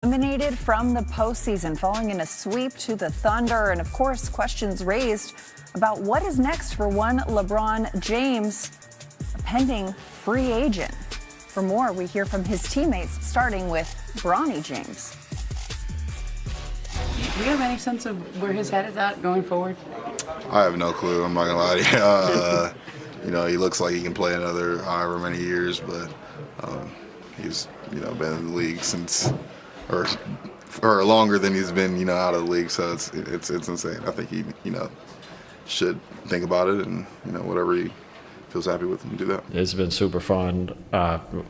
Eliminated from the postseason, falling in a sweep to the Thunder, and of course, questions raised about what is next for one LeBron James, a pending free agent. For more, we hear from his teammates, starting with Bronny James. Do you have any sense of where his head is at going forward? I have no clue. I'm not gonna lie to you. He looks like he can play another however many years, but he's been in the league since. Or longer than he's been, out of the league. So it's insane. I think he, should think about it and, whatever he feels happy with and do that. It's been super fun.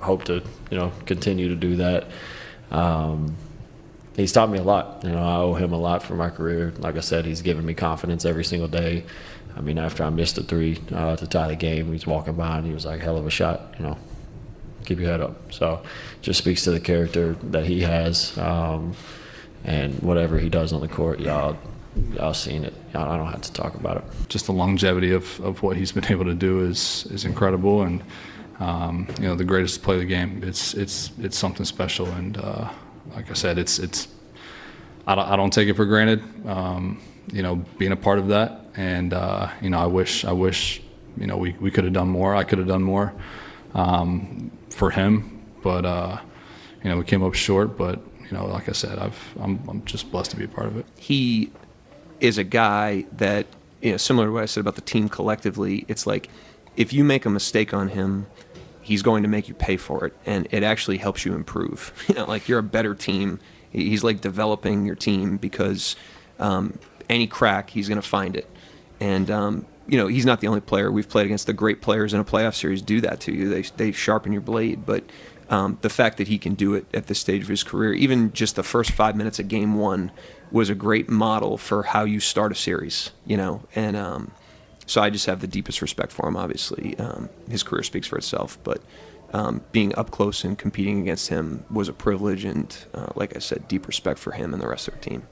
Hope to, continue to do that. He's taught me a lot. I owe him a lot for my career. Like I said, he's given me confidence every single day. I mean, after I missed a three to tie the game, he was walking by and he was like, hell of a shot, keep your head up. So just speaks to the character that he has, and whatever he does on the court, y'all seen it. I don't have to talk about it. Just the longevity of what he's been able to do is incredible, and the greatest play of the game. It's something special, and like I said, I don't take it for granted. Being a part of that, and I wish we could have done more. I could have done more. For him, but we came up short. But like I said, I'm just blessed to be a part of it. He is a guy that, similar to what I said about the team collectively, it's like if you make a mistake on him, he's going to make you pay for it, and it actually helps you improve. Like you're a better team. He's like developing your team because any crack, he's going to find it, and. He's not the only player. We've played against the great players in a playoff series do that to you. They sharpen your blade. But the fact that he can do it at this stage of his career, even just the first 5 minutes of game one, was a great model for how you start a series, And so I just have the deepest respect for him, obviously. His career speaks for itself. But being up close and competing against him was a privilege. And like I said, deep respect for him and the rest of the team.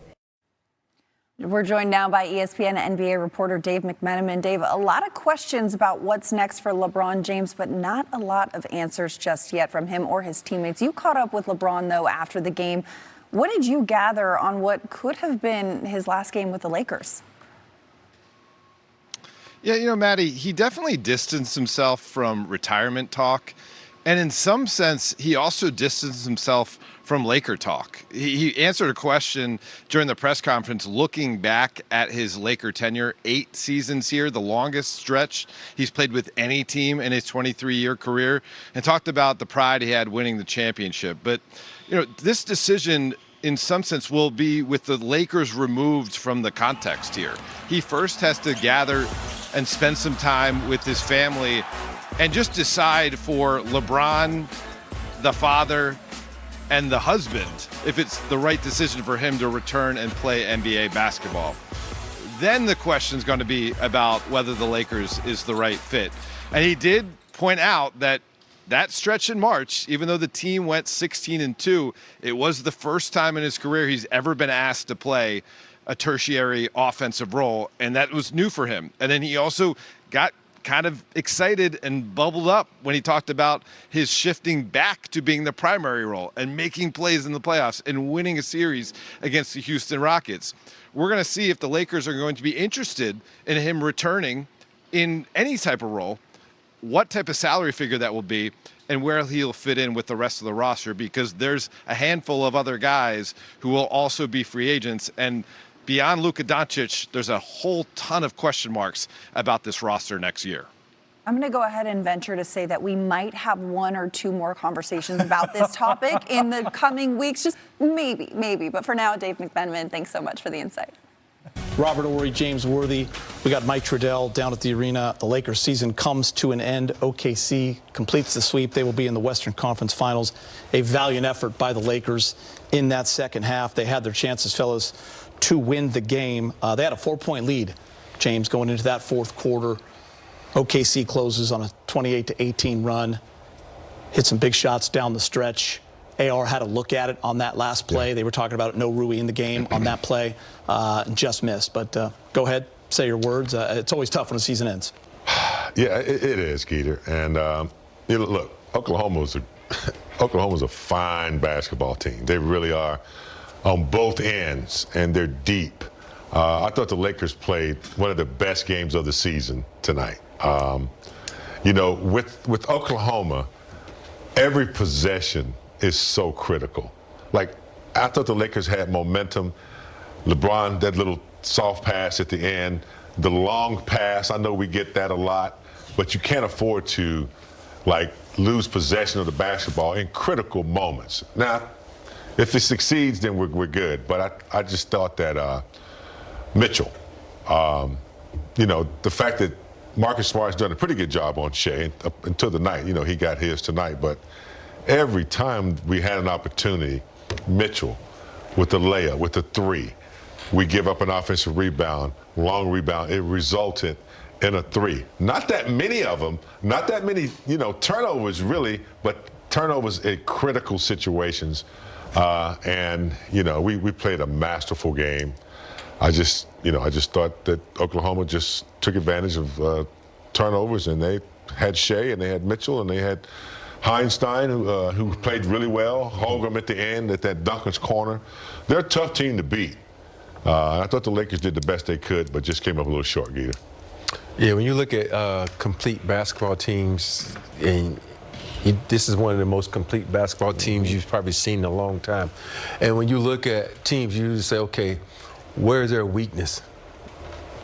We're joined now by ESPN NBA reporter Dave McMenamin. Dave, a lot of questions about what's next for LeBron James, but not a lot of answers just yet from him or his teammates. You caught up with LeBron, though, after the game. What did you gather on what could have been his last game with the Lakers? Yeah, Maddie, he definitely distanced himself from retirement talk. And in some sense, he also distanced himself from Laker talk. He answered a question during the press conference looking back at his Laker tenure, 8 seasons here, the longest stretch he's played with any team in his 23-year career, and talked about the pride he had winning the championship. But, this decision in some sense will be with the Lakers removed from the context here. He first has to gather and spend some time with his family and just decide for LeBron, the father, and the husband, if it's the right decision for him to return and play NBA basketball. Then the question's going to be about whether the Lakers is the right fit. And he did point out that stretch in March, even though the team went 16-2, it was the first time in his career he's ever been asked to play a tertiary offensive role, and that was new for him. And then he also got kind of excited and bubbled up when he talked about his shifting back to being the primary role and making plays in the playoffs and winning a series against the Houston Rockets. We're going to see if the Lakers are going to be interested in him returning in any type of role, what type of salary figure that will be, and where he'll fit in with the rest of the roster, because there's a handful of other guys who will also be free agents. And beyond Luka Doncic, there's a whole ton of question marks about this roster next year. I'm going to go ahead and venture to say that we might have 1 or 2 more conversations about this topic in the coming weeks. Just maybe. But for now, Dave McMenamin, thanks so much for the insight. Robert Horry, James Worthy. We got Mike Trudell down at the arena. The Lakers season comes to an end. OKC completes the sweep. They will be in the Western Conference Finals. A valiant effort by the Lakers in that second half. They had their chances, fellas, to win the game. They had a 4-point lead, James, going into that fourth quarter. OKC closes on a 28-18 run. Hit some big shots down the stretch. AR had a look at it on that last play. They were talking about no Rui in the game on that play, and just missed. But go ahead, say your words. It's always tough when the season ends. Yeah, it is, Keeter. And look, Oklahoma was Oklahoma's a fine basketball team. They really are on both ends, and they're deep. I thought the Lakers played one of the best games of the season tonight. You know, with Oklahoma, every possession is so critical. Like, I thought the Lakers had momentum. LeBron, that little soft pass at the end, the long pass, I know we get that a lot, but you can't afford to, like, lose possession of the basketball in critical moments. Now, if it succeeds, then we're good. But I just thought that Mitchell, you know, the fact that Marcus Smart's done a pretty good job on Shea up until the night. You know, he got his tonight. But every time we had an opportunity, Mitchell with the layup, with the three, we give up an offensive rebound, long rebound. It resulted in a three. Not that many of them, not that many, you know, turnovers really, but turnovers in critical situations. And, you know, we played a masterful game. I just thought that Oklahoma just took advantage of turnovers, and they had Shea, and they had Mitchell, and they had Heinstein, who played really well. Holgram at the end at that Duncan's corner. They're a tough team to beat. I thought the Lakers did the best they could, but just came up a little short, Geeta. Yeah, when you look at complete basketball teams, and this is one of the most complete basketball teams you've probably seen in a long time. And when you look at teams, you usually say, okay, where is their weakness?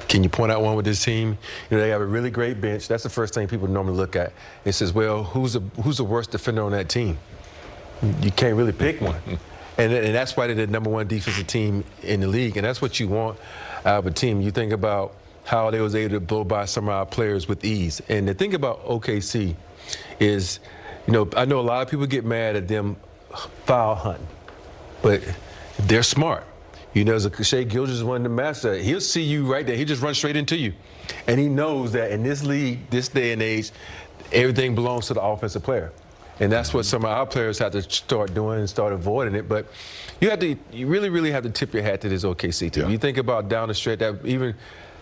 Can you point out one with this team? You know, they have a really great bench. That's the first thing people normally look at. It says, well, who's the worst defender on that team? You can't really pick one. And that's why they're the #1 defensive team in the league. And that's what you want out of a team. You think about how they was able to blow by some of our players with ease. And the thing about OKC is, you know, I know a lot of people get mad at them foul hunting, but they're smart. You know, Shea Gilgeous is one of the masters. He'll see you right there. He'll just run straight into you. And he knows that in this league, this day and age, everything belongs to the offensive player. And that's what some of our players have to start doing and start avoiding it. But you really, really have to tip your hat to this OKC team. Yeah. You think about down the stretch, that even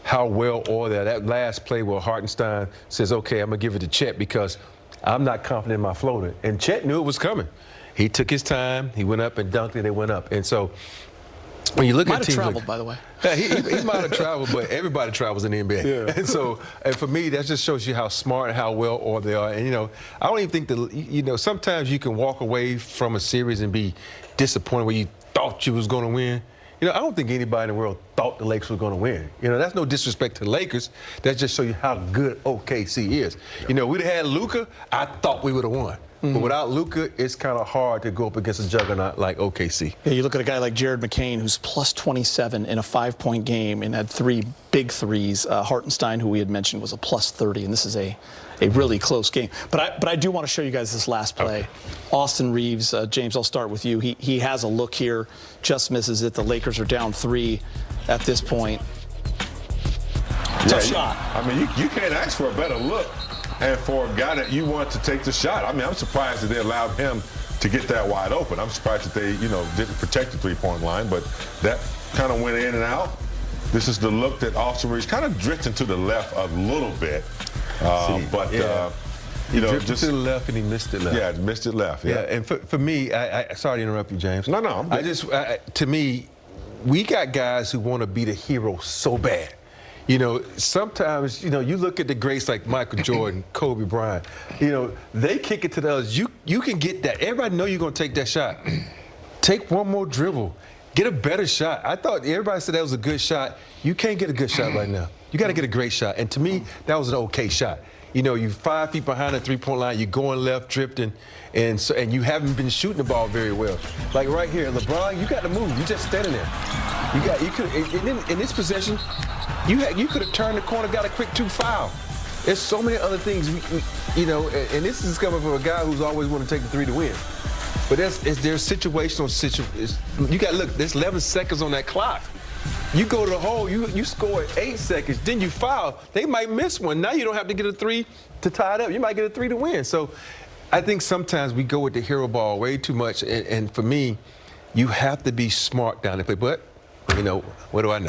how well oiled that last play where Hartenstein says, okay, I'm going to give it to Chet because I'm not confident in my floater. And Chet knew it was coming. He took his time. He went up and dunked it. It went up. And so when you look at teams, might have traveled, by the way. Yeah, he might have traveled, but everybody travels in the NBA. Yeah. And so, and for me, that just shows you how smart and how well oiled they are. And, you know, I don't even think that, you know, sometimes you can walk away from a series and be disappointed where you thought you was going to win. You know, I don't think anybody in the world thought the Lakers were going to win. You know, that's no disrespect to the Lakers. That just shows you how good OKC is. Yeah. You know, we'd have had Luka, I thought we would have won. Mm-hmm. But without Luka, it's kind of hard to go up against a juggernaut like OKC. Yeah, you look at a guy like Jared McCain, who's plus 27 in a 5-point game and had 3 big threes. Hartenstein, who we had mentioned, was a plus 30, and this is a really close game. But I do want to show you guys this last play. Okay. Austin Reeves, James, I'll start with you. He has a look here, just misses it. The Lakers are down 3 at this point. Tough shot. I mean, you can't ask for a better look. And for a guy that you want to take the shot, I mean, I'm surprised that they allowed him to get that wide open. I'm surprised that they, you know, didn't protect the three-point line, but that kind of went in and out. This is the look that Austin Reeves kind of drifting to the left a little bit, you know, just to the left and he missed it left. Yeah, missed it left. Yeah, and for me, I sorry to interrupt you, James. No, I'm good. To me, we got guys who want to be the hero so bad. You know, sometimes, you know, you look at the greats like Michael Jordan, Kobe Bryant, you know, they kick it to the others. You can get that. Everybody know you're going to take that shot. Take one more dribble. Get a better shot. I thought everybody said that was a good shot. You can't get a good shot right now. You got to get a great shot. And to me, that was an okay shot. You know, you're 5 feet behind the three-point line. You're going left, drifting, and you haven't been shooting the ball very well. Like right here, LeBron, you got to move. You just standing there. You could in this possession, you could have turned the corner, got a quick 2 foul. There's so many other things, you know, and this is coming from a guy who's always want to take the 3 to win. But there's situational situations. You got to look. There's 11 seconds on that clock. You go to the hole, you score 8 seconds, then you foul. They might miss one. Now you don't have to get a 3 to tie it up. You might get a 3 to win. So I think sometimes we go with the hero ball way too much. And for me, you have to be smart down there. But, you know, what do I know?